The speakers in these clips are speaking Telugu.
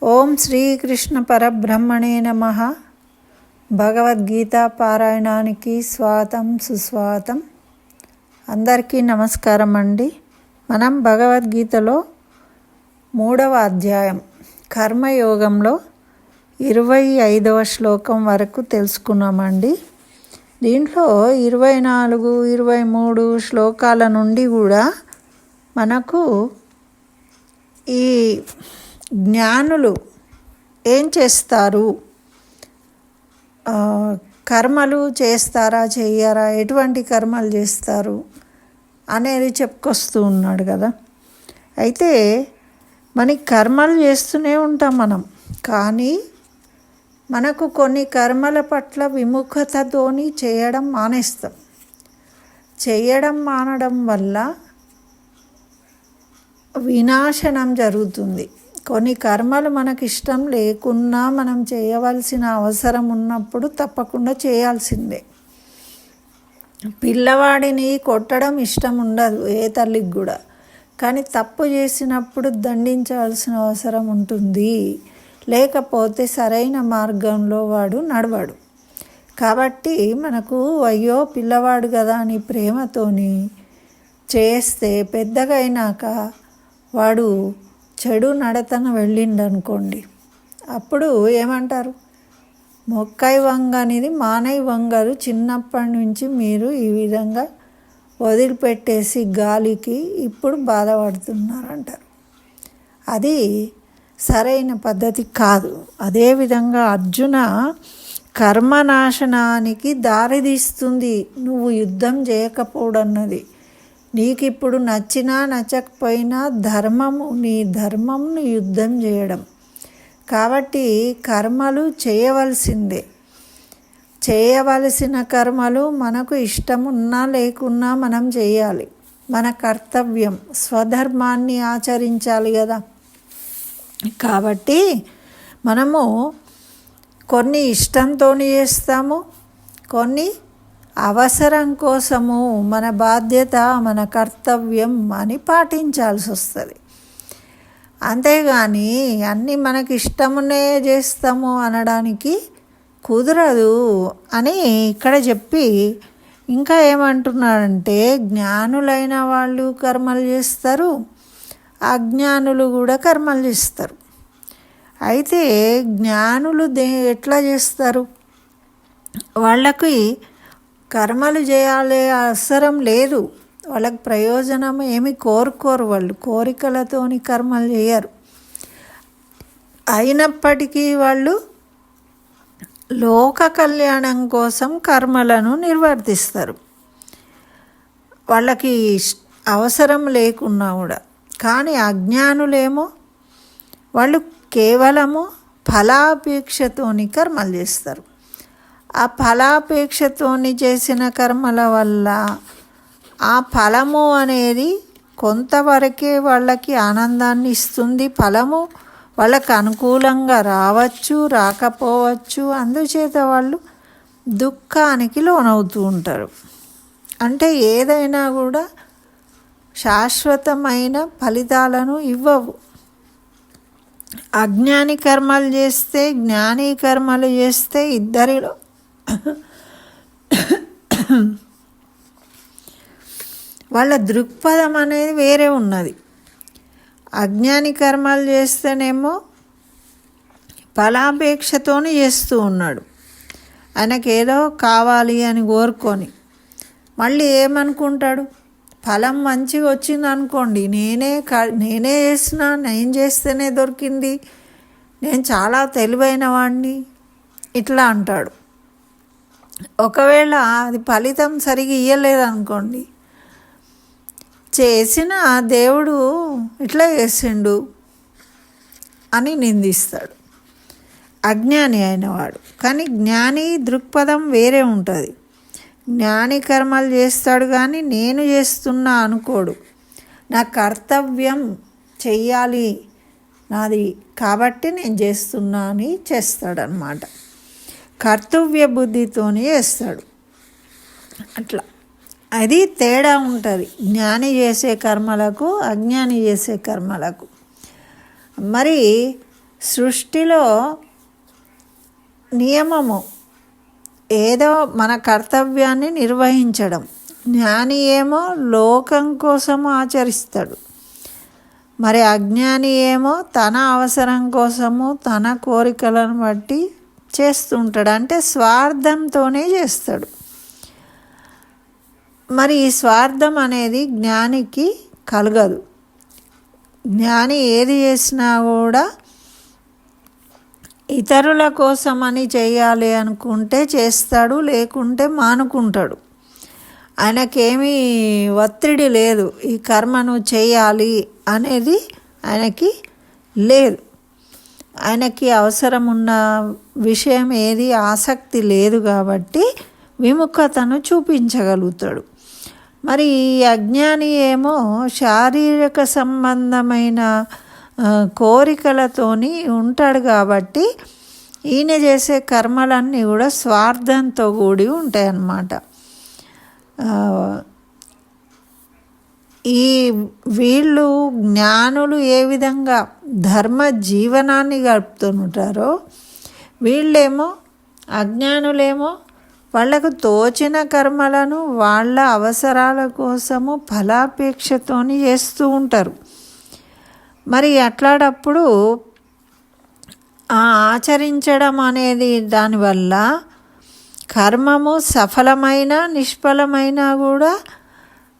ఓం శ్రీకృష్ణ పరబ్రహ్మణే నమః. భగవద్గీత పారాయణానికి స్వాగతం సుస్వాగతం. అందరికీ నమస్కారం అండి. మనం భగవద్గీతలో 3వ అధ్యాయం కర్మయోగంలో 25వ శ్లోకం వరకు తెలుసుకున్నామండి. దీంట్లో 24, 23 శ్లోకాల నుండి కూడా మనకు ఈ జ్ఞానులు ఏం చేస్తారు, కర్మలు చేస్తారా చెయ్యరా, ఎటువంటి కర్మలు చేస్తారు అనేది చెప్పుకొస్తూ ఉన్నాడు కదా. అయితే మనకి కర్మలు చేస్తూనే ఉంటాం మనం, కానీ మనకు కొన్ని కర్మల పట్ల విముఖతతోని చేయడం మానేస్తాం. చేయడం మానడం వల్ల వినాశనం జరుగుతుంది. కొన్ని కర్మలు మనకు ఇష్టం లేకున్నా మనం చేయవలసిన అవసరం ఉన్నప్పుడు తప్పకుండా చేయాల్సిందే. పిల్లవాడిని కొట్టడం ఇష్టం ఉండదు ఏ తల్లికి కూడా, కానీ తప్పు చేసినప్పుడు దండించవలసిన అవసరం ఉంటుంది. లేకపోతే సరైన మార్గంలో వాడు నడవడు. కాబట్టి మనకు అయ్యో పిల్లవాడు కదా అని ప్రేమతోని చేస్తే పెద్దగా అయినాక వాడు చెడు నడతన వెళ్ళిండనుకోండి, అప్పుడు ఏమంటారు, మొక్కై వంగ అనేది మానై వంగరు. చిన్నప్పటి నుంచి మీరు ఈ విధంగా వదిలిపెట్టేసి గాలికి ఇప్పుడు బాధపడుతున్నారంటారు. అది సరైన పద్ధతి కాదు. అదేవిధంగా అర్జున కర్మనాశనానికి దారితీస్తుంది నువ్వు యుద్ధం చేయకపోవడన్నది. నీకు ఇప్పుడు నచ్చినా నచ్చకపోయినా నీ ధర్మంను యుద్ధం చేయడం. కాబట్టి కర్మలు చేయవలసిందే. చేయవలసిన కర్మలు మనకు ఇష్టం ఉన్నా లేకున్నా మనం చేయాలి. మన కర్తవ్యం, స్వధర్మాన్ని ఆచరించాలి కదా. కాబట్టి మనము కొన్ని ఇష్టంతో చేస్తాము, కొన్ని అవసరం కోసము, మన బాధ్యత, మన కర్తవ్యం అని పాటించాల్సి వస్తుంది. అంతేగాని అన్నీ మనకి ఇష్టమునే చేస్తాము అనడానికి కుదరదు అని ఇక్కడ చెప్పి ఇంకా ఏమంటున్నాడంటే, జ్ఞానులైన వాళ్ళు కర్మలు చేస్తారు, అజ్ఞానులు కూడా కర్మలు చేస్తారు. అయితే జ్ఞానులు ఎట్లా చేస్తారు? వాళ్ళకి కర్మలు చేయాలి అవసరం లేదు, వాళ్ళకి ప్రయోజనం ఏమి కోరుకోరు. వాళ్ళు కోరికలతోని కర్మలు చేయరు. అయినప్పటికీ వాళ్ళు లోక కళ్యాణం కోసం కర్మలను నిర్వర్తిస్తారు, వాళ్ళకి అవసరం లేకున్నా కూడా. కానీ అజ్ఞానులేమో వాళ్ళు కేవలము ఫలాపేక్షతోని కర్మలు చేస్తారు. ఆ ఫలాపేక్షతోని చేసిన కర్మల వల్ల ఆ ఫలము అనేది కొంతవరకే వాళ్ళకి ఆనందాన్ని ఇస్తుంది. ఫలము వాళ్ళకి అనుకూలంగా రావచ్చు, రాకపోవచ్చు. అందుచేత వాళ్ళు దుఃఖానికి లోనవుతూ ఉంటారు. అంటే ఏదైనా కూడా శాశ్వతమైన ఫలితాలను ఇవ్వవు. అజ్ఞాని కర్మలు చేస్తే, జ్ఞాని కర్మలు చేస్తే ఇద్దరిలో వాళ్ళ దృక్పథం అనేది వేరే ఉన్నది. అజ్ఞాని కర్మలు చేస్తేనేమో ఫలాపేక్షతోని చేస్తూ ఉన్నాడు. ఆయనకేదో కావాలి అని కోరుకొని మళ్ళీ ఏమనుకుంటాడు, ఫలం మంచిగా వచ్చింది అనుకోండి, నేనే చేసిన, నేను చేస్తేనే దొరికింది, నేను చాలా తెలివైన వాడిని, ఇట్లా అంటాడు. ఒకవేళ అది ఫలితం సరిగా ఇయ్యలేదనుకోండి, చేసిన దేవుడు ఇట్లా చేసిండు అని నిందిస్తాడు అజ్ఞాని అయినవాడు. కానీ జ్ఞాని దృక్పథం వేరే ఉంటుంది. జ్ఞాని కర్మలు చేస్తాడు కానీ నేను చేస్తున్నా అనుకోడు. నా కర్తవ్యం చెయ్యాలి నాది కాబట్టి నేను చేస్తున్నా అని చేస్తాడనమాట. కర్తవ్య బుద్ధితోనే చేస్తాడు. అట్లా అది తేడా ఉంటుంది జ్ఞాని చేసే కర్మలకు, అజ్ఞాని చేసే కర్మలకు. మరి సృష్టిలో నియమము ఏదో మన కర్తవ్యాన్ని నిర్వహించడం. జ్ఞాని ఏమో లోకం కోసం ఆచరిస్తాడు, మరి అజ్ఞాని ఏమో తన అవసరం కోసము తన కోరికలను బట్టి చేస్తుంటాడు, అంటే స్వార్థంతోనే చేస్తాడు. మరి ఈ స్వార్థం అనేది జ్ఞానికి కలగదు. జ్ఞాని ఏది చేసినా కూడా ఇతరుల కోసమని చేయాలి అనుకుంటే చేస్తాడు, లేకుంటే మానుకుంటాడు. ఆయనకేమీ ఒత్తిడి లేదు, ఈ కర్మను చేయాలి అనేది ఆయనకి లేదు. ఆయనకి అవసరం ఉన్న విషయం ఏది ఆసక్తి లేదు కాబట్టి విముఖతను చూపించగలుగుతాడు. మరి ఈ అజ్ఞాని ఏమో శారీరక సంబంధమైన కోరికలతోని ఉంటాడు కాబట్టి ఈయన చేసే కర్మలన్నీ కూడా స్వార్థంతో కూడి ఉంటాయి అన్నమాట. ఈ వీళ్ళు జ్ఞానులు ఏ విధంగా ధర్మ జీవనాన్ని గడుపుతుంటారో వీళ్ళేమో అజ్ఞానులేమో వాళ్ళకు తోచిన కర్మలను వాళ్ళ అవసరాల కోసము ఫలాపేక్షతోని చేస్తూ ఉంటారు. మరి అట్లాడప్పుడు ఆచరించడం అనేది దానివల్ల కర్మము సఫలమైన నిష్ఫలమైనా కూడా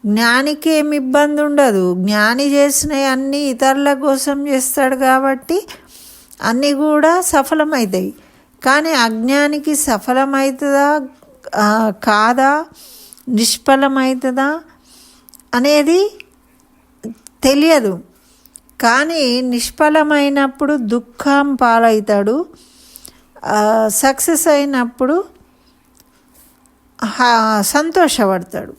జ్ఞానికి ఏమి ఇబ్బంది ఉండదు. జ్ఞాని చేసినవి అన్నీ ఇతరుల కోసం చేస్తాడు కాబట్టి అన్నీ కూడా సఫలమవుతాయి. కానీ అజ్ఞానికి సఫలమవుతుందా కాదా, నిష్ఫలమవుతుందా అనేది తెలియదు. కానీ నిష్ఫలమైనప్పుడు దుఃఖం పాలవుతాడు, సక్సెస్ అయినప్పుడు సంతోషపడతాడు.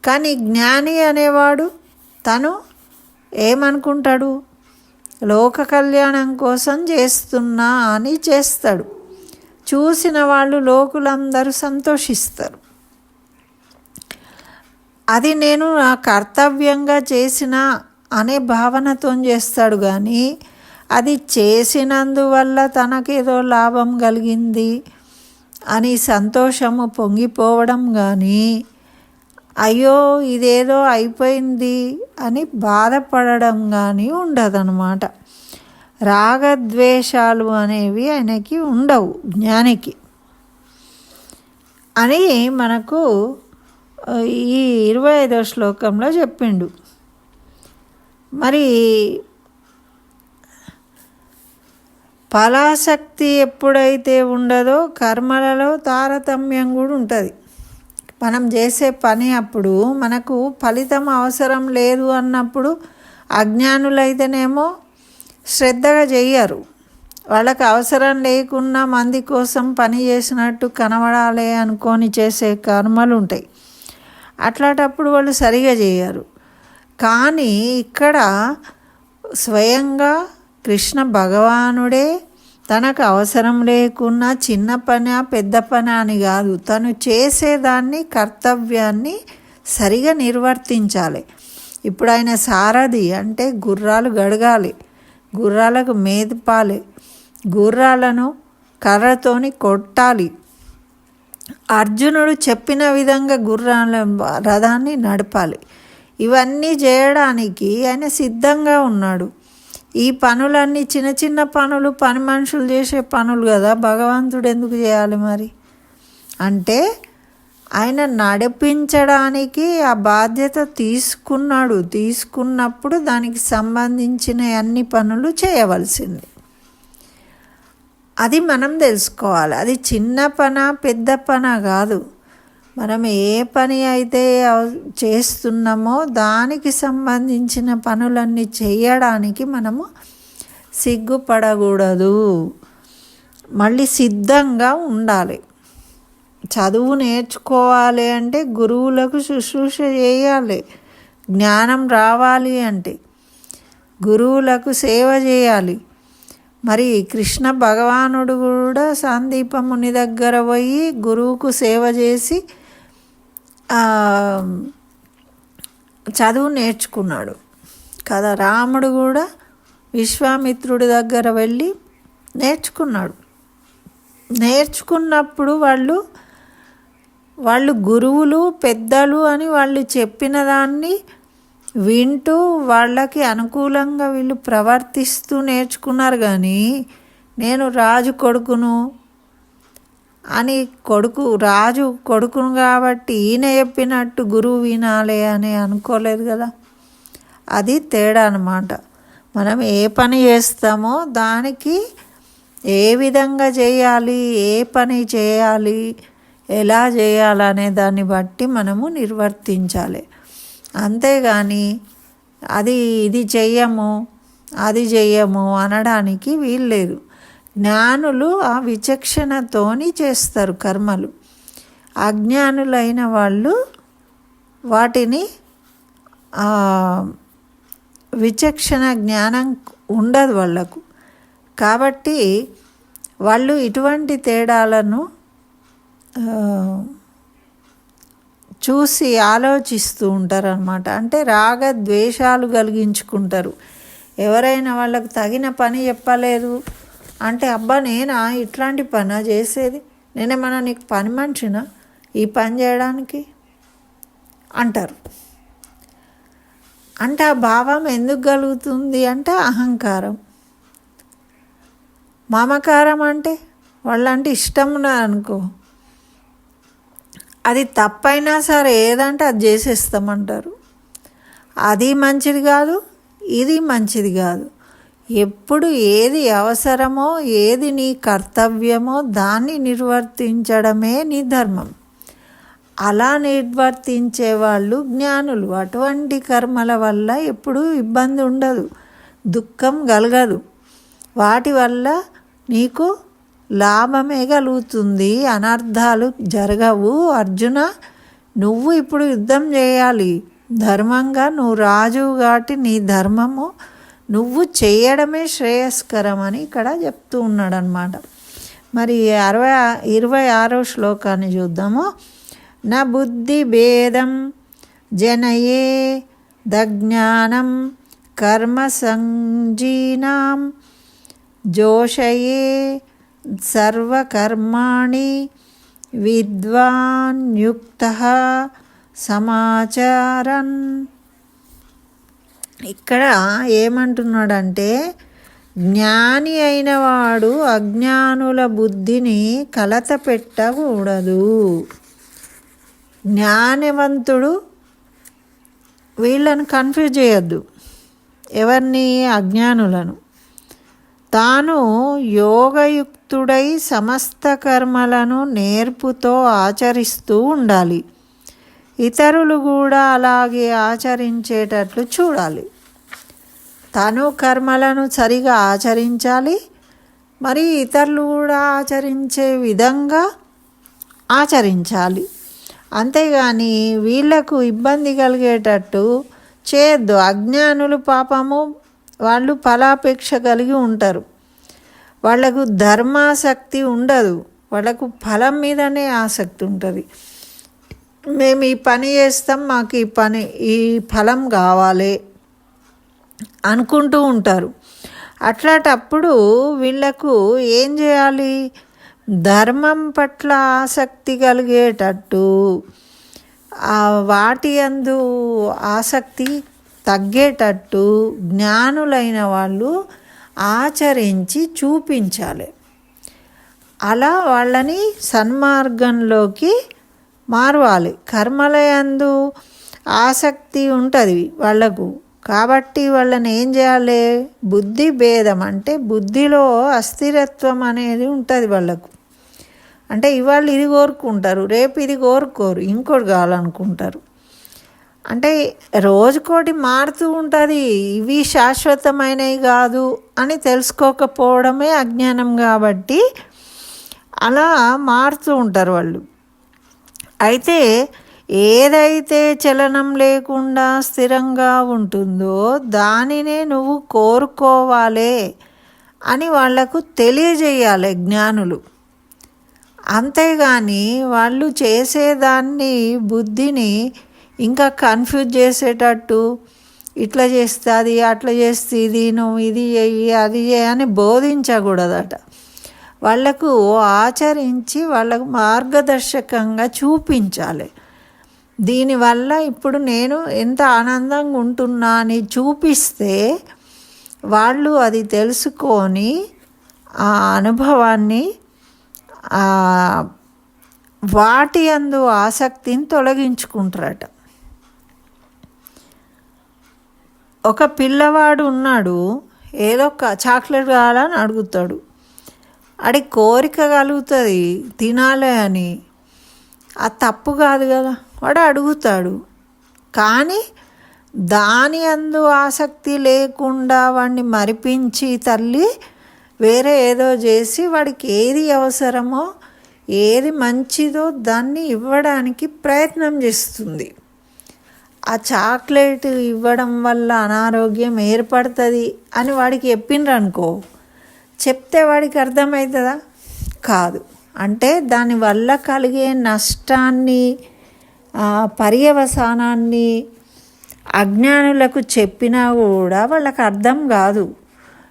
కానీ జ్ఞాని అనేవాడు తను ఏమనుకుంటాడు, లోక కళ్యాణం కోసం చేస్తున్నా అని చేస్తాడు. చూసిన వాళ్ళు లోకులందరూ సంతోషిస్తారు. అది నేను నా కర్తవ్యంగా చేసిన అనే భావనతో చేస్తాడు. కానీ అది చేసినందువల్ల తనకేదో లాభం కలిగింది అని సంతోషము పొంగిపోవడం కానీ అయ్యో ఇదేదో అయిపోయింది అని బాధపడడం కానీ ఉండదన్నమాట. రాగద్వేషాలు అనేవి ఆయనకి ఉండవు జ్ఞానికి అని మనకు ఈ 25వ శ్లోకంలో చెప్పిండు. మరి ఫలాసక్తి ఎప్పుడైతే ఉండదో కర్మలలో తారతమ్యం కూడా ఉంటుంది. మనం చేసే పని అప్పుడు మనకు ఫలితం అవసరం లేదు అన్నప్పుడు అజ్ఞానులైతేనేమో శ్రద్ధగా చెయ్యరు. వాళ్ళకి అవసరం లేకున్నా మంది కోసం పని చేసినట్టు కనబడాలి అనుకొని చేసే కర్మలు ఉంటాయి. అట్లాంటప్పుడు వాళ్ళు సరిగా చేయరు. కానీ ఇక్కడ స్వయంగా కృష్ణ భగవానుడే తనకు అవసరం లేకున్నా చిన్న పని పెద్ద పని అని కాదు, తను చేసేదాన్ని కర్తవ్యాన్ని సరిగా నిర్వర్తించాలి. ఇప్పుడు ఆయన సారథి అంటే గుర్రాలు గడగాలి, గుర్రాలకు మేదపాలి, గుర్రాలను కర్రతోని కొట్టాలి. అర్జునుడు చెప్పిన విధంగా గుర్రాల రథాన్ని నడపాలి. ఇవన్నీ చేయడానికి ఆయన సిద్ధంగా ఉన్నాడు. ఈ పనులన్నీ చిన్న చిన్న పనులు పని మనుషులు చేసే పనులు కదా, భగవంతుడు ఎందుకు చేయాలి మరి అంటే ఆయన నడిపించడానికి ఆ బాధ్యత తీసుకున్నాడు. తీసుకున్నప్పుడు దానికి సంబంధించిన అన్ని పనులు చేయవలసింది. అది మనం తెలుసుకోవాలి. అది చిన్న పన పెద్ద పన కాదు. మనం ఏ పని అయితే చేస్తున్నామో దానికి సంబంధించిన పనులన్నీ చేయడానికి మనము సిగ్గుపడకూడదు. మళ్ళీ సిద్ధంగా ఉండాలి. చదువు నేర్చుకోవాలి అంటే గురువులకు శుశ్రూష చేయాలి. జ్ఞానం రావాలి అంటే గురువులకు సేవ చేయాలి. మరి కృష్ణ భగవానుడు కూడా సాందీపముని దగ్గర పోయి గురువుకు సేవ చేసి చదువు నేర్చుకున్నాడు కదా. రాముడు కూడా విశ్వామిత్రుడి దగ్గర వెళ్ళి నేర్చుకున్నాడు. నేర్చుకున్నప్పుడు వాళ్ళు గురువులు పెద్దలు అని వాళ్ళు చెప్పిన దాన్ని వింటూ వాళ్ళకి అనుకూలంగా వీళ్ళు ప్రవర్తిస్తూ నేర్చుకున్నారు. కానీ నేను రాజు కొడుకును అని రాజు కొడుకును కాబట్టి ఈయన చెప్పినట్టు గురువు వినాలి అని అనుకోలేదు కదా. అది తేడా అన్నమాట. మనం ఏ పని చేస్తామో దానికి ఏ విధంగా చేయాలి, ఏ పని చేయాలి, ఎలా చేయాలనే దాన్ని బట్టి మనము నిర్వర్తించాలి. అంతేగాని ఇది చెయ్యము అది చెయ్యము అనడానికి వీల్లేదు. జ్ఞానులు ఆ విచక్షణతోని చేస్తారు కర్మలు. అజ్ఞానులైన వాళ్ళు వాటిని విచక్షణ జ్ఞానం ఉండదు వాళ్ళకు. కాబట్టి వాళ్ళు ఇటువంటి తేడాలను చూసి ఆలోచిస్తూ ఉంటారన్నమాట. అంటే రాగద్వేషాలు కలిగించుకుంటారు. ఎవరైనా వాళ్ళకు తగిన పని చెప్పలేదు అంటే, అబ్బా నేనా ఇట్లాంటి పని చేసేది, నేనేమన్నా నీకు పని మనిషినా ఈ పని చేయడానికి అంటారు. అంటే ఆ భావం ఎందుకు కలుగుతుంది అంటే అహంకారం. మమకారం అంటే వాళ్ళంటే ఇష్టం అనుకో, అది తప్పైనా సరే ఏదంటే అది చేసేస్తామంటారు. అది మంచిది కాదు, ఇది మంచిది కాదు. ఎప్పుడు ఏది అవసరమో, ఏది నీ కర్తవ్యమో దాన్ని నిర్వర్తించడమే నీ ధర్మం. అలా నిర్వర్తించే వాళ్ళు జ్ఞానులు. అటువంటి కర్మల వల్ల ఎప్పుడూ ఇబ్బంది ఉండదు, దుఃఖం కలగదు. వాటి వల్ల నీకు లాభమే కలుగుతుంది, అనర్థాలు జరగవు. అర్జున, నువ్వు ఇప్పుడు యుద్ధం చేయాలి ధర్మంగా. నువ్వు రాజువు కాబట్టి నీ ధర్మము నువ్వు చేయడమే శ్రేయస్కరం అని ఇక్కడ చెప్తూ ఉన్నాడు అన్నమాట. మరి 26వ శ్లోకాన్ని చూద్దాము. నా బుద్ధి భేదం జనయే దజ్ఞానం కర్మ సంజీనాం జోషయే సర్వకర్మాణి విద్వాన్ యుక్తః సమాచారన్. ఇక్కడ ఏమంటున్నాడంటే, జ్ఞాని అయిన వాడు అజ్ఞానుల బుద్ధిని కలత పెట్టకూడదు. జ్ఞానవంతుడు వీళ్ళని కన్ఫ్యూజ్ చేయొద్దు. ఎవరిని? అజ్ఞానులను. తాను యోగయుక్తుడై సమస్త కర్మలను నేర్పుతో ఆచరిస్తూ ఉండాలి. ఇతరులు కూడా అలాగే ఆచరించేటట్లు చూడాలి. తను కర్మలను సరిగా ఆచరించాలి, మరి ఇతరులు కూడా ఆచరించే విధంగా ఆచరించాలి. అంతేగాని వీళ్లకు ఇబ్బంది కలిగేటట్టు చేయొద్దు. అజ్ఞానులు పాపము వాళ్ళు ఫలాపేక్ష కలిగి ఉంటారు. వాళ్లకు ధర్మాసక్తి ఉండదు, వాళ్ళకు ఫలం మీదనే ఆసక్తి ఉంటుంది. మేము ఈ పని చేస్తాం, మాకు ఈ ఫలం కావాలి అనుకుంటూ ఉంటారు. అట్లాంటప్పుడు వీళ్ళకు ఏం చేయాలి? ధర్మం పట్ల ఆసక్తి కలిగేటట్టు, వాటి యందు ఆసక్తి తగ్గేటట్టు జ్ఞానులైన వాళ్ళు ఆచరించి చూపించాలి. అలా వాళ్ళని సన్మార్గంలోకి మారవాలి. కర్మలయందు ఆసక్తి ఉంటుంది వాళ్ళకు, కాబట్టి వాళ్ళని ఏం చేయాలి? బుద్ధి భేదం అంటే బుద్ధిలో అస్థిరత్వం అనేది ఉంటుంది వాళ్ళకు. అంటే ఇవాళ ఇది కోరుకుంటారు, రేపు ఇది కోరుకోరు, ఇంకోటి కావాలనుకుంటారు. అంటే రోజుకోటి మారుతూ ఉంటుంది. ఇవి శాశ్వతమైనవి కాదు అని తెలుసుకోకపోవడమే అజ్ఞానం. కాబట్టి అలా మారుతూ ఉంటారు వాళ్ళు. అయితే ఏదైతే చలనం లేకుండా స్థిరంగా ఉంటుందో దానినే నువ్వు కోరుకోవాలి అని వాళ్లకు తెలియజేయాలి జ్ఞానులు. అంతేగాని వాళ్ళు చేసేదాన్ని బుద్ధిని ఇంకా కన్ఫ్యూజ్ చేసేటట్టు ఇట్లా చేస్తే అది, అట్లా చేస్తే ఇది, నువ్వు ఇది చెయ్యి అది అని బోధించకూడదట. వాళ్లకు ఆచరించి వాళ్ళకు మార్గదర్శకంగా చూపించాలి. దీనివల్ల ఇప్పుడు నేను ఎంత ఆనందంగా ఉంటున్నా అని చూపిస్తే వాళ్ళు అది తెలుసుకొని ఆ అనుభవాన్ని వాటి యందు ఆసక్తిని తొలగించుకుంటారట. ఒక పిల్లవాడు ఉన్నాడు, ఏదో చాక్లెట్ కావాలని అడుగుతాడు. అది కోరిక కలుగుతుంది తినాలి అని, అది తప్పు కాదు కదా, వాడు అడుగుతాడు. కానీ దాని యందు ఆసక్తి లేకుండా వాడిని మరిపించి తల్లి వేరే ఏదో చేసి వాడికి ఏది అవసరమో ఏది మంచిదో దాన్ని ఇవ్వడానికి ప్రయత్నం చేస్తుంది. ఆ చాక్లెట్ ఇవ్వడం వల్ల అనారోగ్యం ఏర్పడుతుంది అని వాడికి చెప్పిండ్రనుకో, చెప్తే వాడికి అర్థమవుతుందా? కాదు. అంటే దానివల్ల కలిగే నష్టాన్ని, పర్యవసానాన్ని అజ్ఞానులకు చెప్పినా కూడా వాళ్ళకి అర్థం కాదు.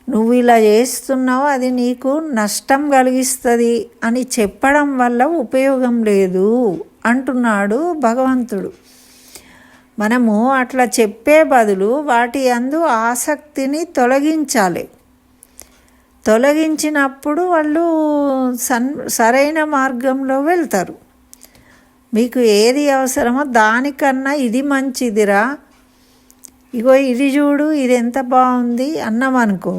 నువ్వు ఇలా చేస్తున్నావు, అది నీకు నష్టం కలిగిస్తుంది అని చెప్పడం వల్ల ఉపయోగం లేదు అంటున్నాడు భగవంతుడు. మనము అట్లా చెప్పే బదులు వాటి యందు ఆసక్తిని తొలగించాలి. తొలగించినప్పుడు వాళ్ళు సరైన మార్గంలో వెళ్తారు. మీకు ఏది అవసరమో దానికన్నా ఇది మంచిదిరా, ఇగో ఇది చూడు, ఇది ఎంత బాగుంది అన్నామనుకో,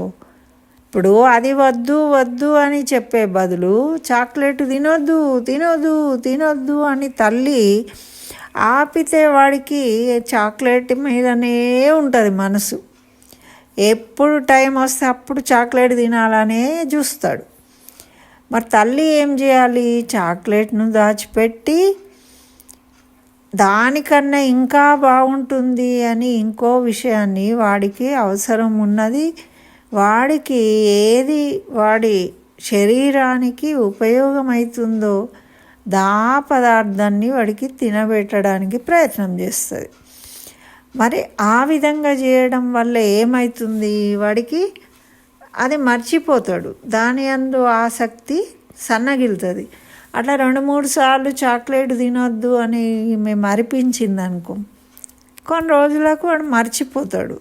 ఇప్పుడు అది వద్దు వద్దు అని చెప్పే బదులు చాక్లెట్ తినొద్దు తినొద్దు తినొద్దు అని తల్లి ఆపితే వాడికి చాక్లెట్ మీదనే ఉంటుంది మనసు. ఎప్పుడు టైం వస్తే అప్పుడు చాక్లెట్ తినాలనే చూస్తాడు. మరి తల్లి ఏం చేయాలి? చాక్లెట్ను దాచిపెట్టి దానికన్నా ఇంకా బాగుంటుంది అని ఇంకో విషయాన్ని, వాడికి అవసరం ఉన్నది, వాడికి ఏది వాడి శరీరానికి ఉపయోగమవుతుందో దా పదార్థాన్ని వాడికి తినబెట్టడానికి ప్రయత్నం చేస్తుంది. మరి ఆ విధంగా చేయడం వల్ల ఏమవుతుంది? వాడికి అది మర్చిపోతాడు, దాని యందు ఆసక్తి సన్నగిలుతుంది. అట్లా 2-3 సార్లు చాక్లెట్ తినొద్దు అని మేము అరిపించింది అనుకో, కొన్ని రోజులకు వాడు మర్చిపోతాడు.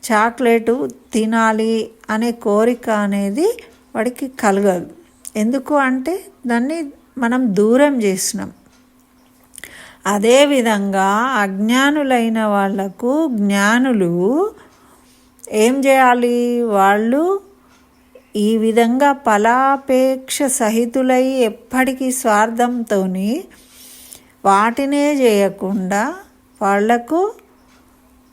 చాక్లెట్ తినాలి అనే కోరిక అనేది వాడికి కలగదు. ఎందుకు అంటే దాన్ని మనం దూరం చేసినాం. అదేవిధంగా అజ్ఞానులైన వాళ్లకు జ్ఞానులు ఏం చేయాలి? వాళ్ళు ఈ విధంగా ఫలాపేక్ష సహితులై ఎప్పటికీ స్వార్థంతో వాటినే చేయకుండా వాళ్లకు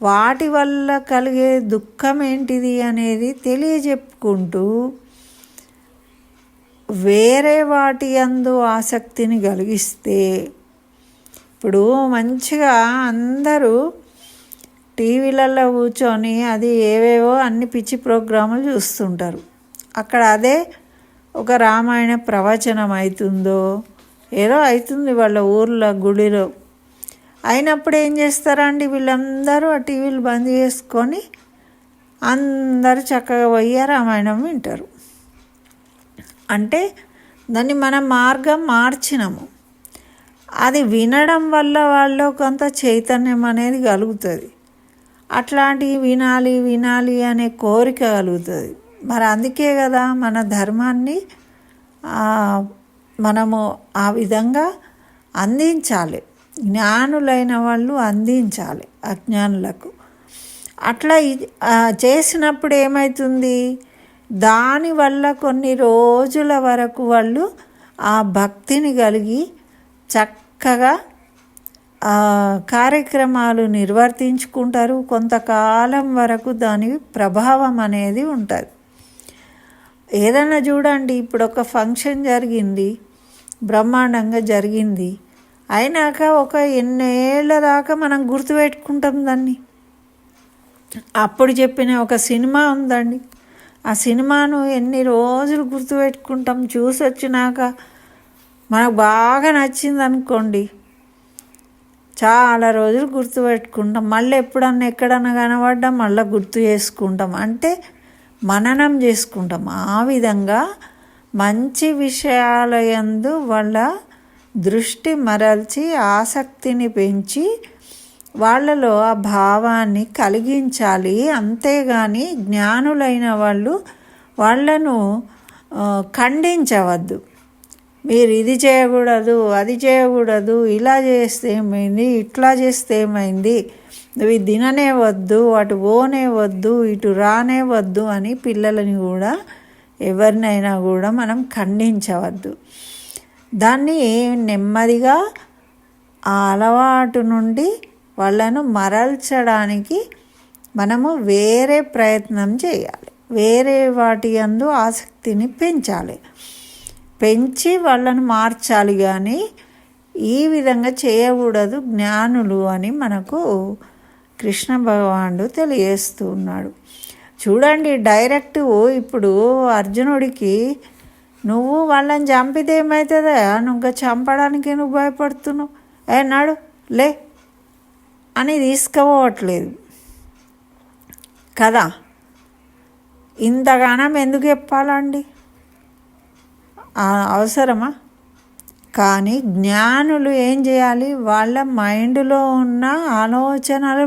వాటి వల్ల కలిగే దుఃఖం ఏంటిది అనేది తెలియజెప్పుకుంటూ వేరే వాటి యందు ఆసక్తిని కలిగిస్తే, ఇప్పుడు మంచిగా అందరూ టీవీలలో కూర్చొని అది ఏవేవో అన్ని పిచ్చి ప్రోగ్రాములు చూస్తుంటారు. అక్కడ అదే ఒక రామాయణ ప్రవచనం అవుతుందో ఏదో అవుతుంది వాళ్ళ ఊర్లో గుడిలో. అయినప్పుడు ఏం చేస్తారండి వీళ్ళందరూ ఆ టీవీలు బంద్ చేసుకొని అందరూ చక్కగా పోయి రామాయణం వింటారు. అంటే దాన్ని మనం మార్గం మార్చినాము. అది వినడం వల్ల వాళ్ళు కొంత చైతన్యం అనేది కలుగుతుంది. అట్లాంటివి వినాలి వినాలి అనే కోరిక కలుగుతుంది. మరి అందుకే కదా మన ధర్మాన్ని మనము ఆ విధంగా అందించాలి. జ్ఞానులైన వాళ్ళు అందించాలి అజ్ఞానులకు. అట్లా చేసినప్పుడు ఏమవుతుంది? దానివల్ల కొన్ని రోజుల వరకు వాళ్ళు ఆ భక్తిని కలిగి చక్కగా కార్యక్రమాలు నిర్వర్తించుకుంటారు. కొంతకాలం వరకు దాని ప్రభావం అనేది ఉంటుంది. ఏదైనా చూడండి, ఇప్పుడు ఒక ఫంక్షన్ జరిగింది, బ్రహ్మాండంగా జరిగింది, అయినాక ఒక ఎన్నేళ్ళ దాకా మనం గుర్తుపెట్టుకుంటాం దాన్ని. అప్పుడు చెప్పిన ఒక సినిమా ఉందండి, ఆ సినిమాను ఎన్ని రోజులు గుర్తుపెట్టుకుంటాం. చూసి వచ్చినాక మనకు బాగా నచ్చింది అనుకోండి, చాలా రోజులు గుర్తుపెట్టుకుంటాం. మళ్ళీ ఎప్పుడన్నా ఎక్కడన్నా కనబడ్డా మళ్ళీ గుర్తు చేసుకుంటాం, అంటే మననం చేసుకుంటాం. ఆ విధంగా మంచి విషయాల యందు వాళ్ళ దృష్టి మరల్చి ఆసక్తిని పెంచి వాళ్ళలో ఆ భావాన్ని కలిగించాలి. అంతేగాని జ్ఞానులైన వాళ్ళను ఖండించవద్దు. మీరు ఇది చేయకూడదు, అది చేయకూడదు, ఇలా చేస్తే ఏమైంది, ఇట్లా చేస్తే ఏమైంది, ఇవి తిననే వద్దు, అటు పోనే వద్దు, ఇటు రానే వద్దు అని పిల్లలని కూడా ఎవరినైనా కూడా మనం ఖండించవద్దు. దాన్ని నెమ్మదిగా ఆ అలవాటు నుండి వాళ్ళను మరల్చడానికి మనము వేరే ప్రయత్నం చేయాలి. వేరే వాటి యందు ఆసక్తిని పెంచి వాళ్ళను మార్చాలి. కానీ ఈ విధంగా చేయకూడదు జ్ఞానులు అని మనకు కృష్ణ భగవానుడు తెలియజేస్తూ ఉన్నాడు. చూడండి, డైరెక్ట్ ఇప్పుడు అర్జునుడికి నువ్వు వాళ్ళని చంపితే ఏమవుతుందా, నువ్వు చంపడానికి నువ్వు భయపడుతున్నావు, నాడు లే అని తీసుకుపోవట్లేదు కదా. ఇంతగానం ఎందుకు చెప్పాలండి, అవసరమా? కానీ జ్ఞానులు ఏం చేయాలి, వాళ్ళ మైండ్లో ఉన్న ఆలోచనలు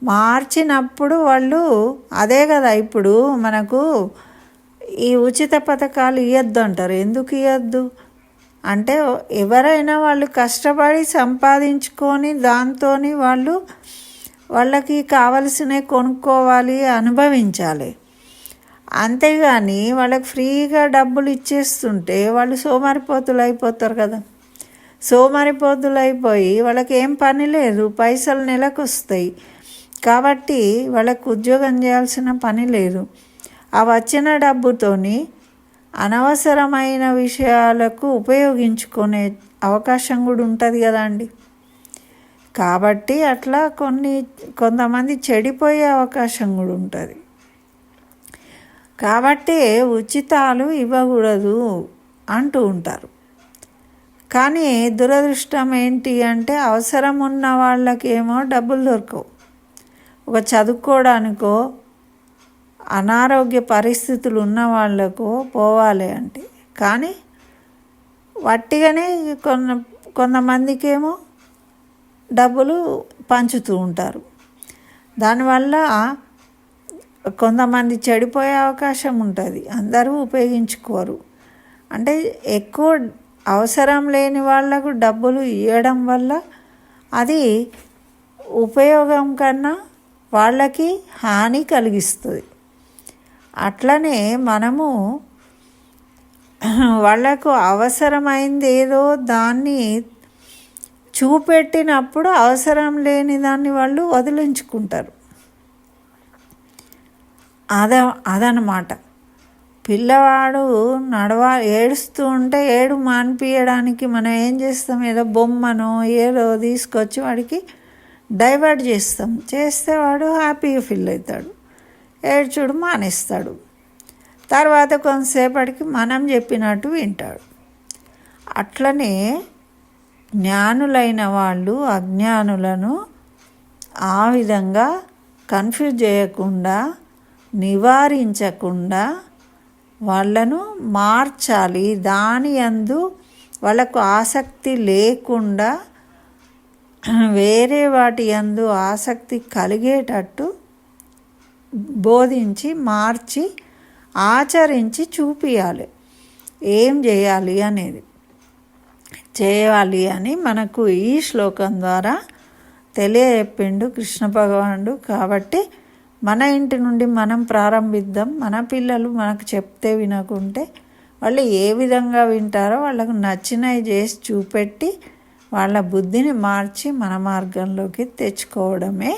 మార్చినప్పుడు వాళ్ళు అదే కదా. ఇప్పుడు మనకు ఈ ఉచిత పథకాలు ఇవ్వద్దు అంటారు. ఎందుకు ఇవ్వద్దు అంటే, ఎవరైనా వాళ్ళు కష్టపడి సంపాదించుకొని దాంతో వాళ్ళకి కావలసినవి కొనుక్కోవాలి, అనుభవించాలి. అంతేగాని వాళ్ళకి ఫ్రీగా డబ్బులు ఇచ్చేస్తుంటే వాళ్ళు సోమరిపోతులు అయిపోతారు కదా. సోమరిపోతులు అయిపోయి వాళ్ళకి ఏం పని లేదు, పైసలు నెలకు వస్తాయి కాబట్టి వాళ్ళకు ఉద్యోగం చేయాల్సిన పని లేదు. ఆ వచ్చిన డబ్బుతోని అనవసరమైన విషయాలకు ఉపయోగించుకునే అవకాశం కూడా ఉంటుంది కదండి. కాబట్టి అట్లా కొంతమంది చెడిపోయే అవకాశం కూడా ఉంటుంది. కాబట్టి ఉచితాలు ఇవ్వకూడదు అంటూ ఉంటారు. కానీ దురదృష్టం ఏంటి అంటే, అవసరం ఉన్న వాళ్ళకేమో డబ్బులు దొరకవు. ఒక చదువుకోవడానికో అనారోగ్య పరిస్థితులు ఉన్న వాళ్ళకు పోవాలి అంటే, కానీ వట్టిగానే కొంతమందికేమో డబ్బులు పంచుతూ ఉంటారు. దానివల్ల కొంతమంది చెడిపోయే అవకాశం ఉంటుంది. అందరూ ఉపయోగించుకోరు. అంటే ఎక్కువ అవసరం లేని వాళ్లకు డబ్బులు ఇవ్వడం వల్ల అది ఉపయోగం కన్నా వాళ్ళకి హాని కలిగిస్తుంది. అట్లనే మనము వాళ్ళకు అవసరమైంది ఏదో దాన్ని చూపెట్టినప్పుడు అవసరం లేని దాన్ని వాళ్ళు వదిలించుకుంటారు. అదనమాట. పిల్లవాడు ఏడుస్తూ ఉంటే ఏడు మాన్పియడానికి మనం ఏం చేస్తాం, ఏదో బొమ్మనో ఏదో తీసుకొచ్చి వాడికి డైవర్ట్ చేస్తే వాడు హ్యాపీగా ఫీల్ అవుతాడు, ఏడ్చుడు మానేస్తాడు. తర్వాత కొంతసేపటికి మనం చెప్పినట్టు వింటాడు. అట్లనే జ్ఞానులైన వాళ్ళు అజ్ఞానులను ఆ విధంగా కన్ఫ్యూజ్ చేయకుండా, నివారించకుండా వాళ్ళను మార్చాలి. దాని యందు వాళ్ళకు ఆసక్తి లేకుండా వేరే వాటి యందు ఆసక్తి కలిగేటట్టు బోధించి, మార్చి, ఆచరించి చూపియాలి ఏం చేయాలి అని మనకు ఈ శ్లోకం ద్వారా తెలియచెప్పిండు కృష్ణ భగవానుడు. కాబట్టి మన ఇంటి నుండి మనం ప్రారంభిద్దాం. మన పిల్లలు మనకు చెప్తే వినకుంటే వాళ్ళు ఏ విధంగా వింటారో వాళ్ళకు నచ్చినవి చేసి చూపెట్టి వాళ్ళ బుద్ధిని మార్చి మన మార్గంలోకి తెచ్చుకోవడమే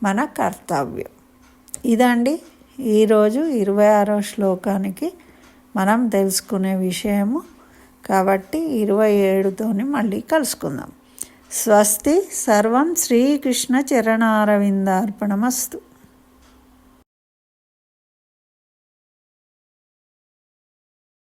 మన కర్తవ్యం. ఇదండి ఈరోజు 26వ శ్లోకానికి మనం తెలుసుకునే విషయము. కాబట్టి 27తోని మళ్ళీ కలుసుకుందాం. స్వస్తి. సర్వం శ్రీకృష్ణ చరణారవిందార్పణమస్తు.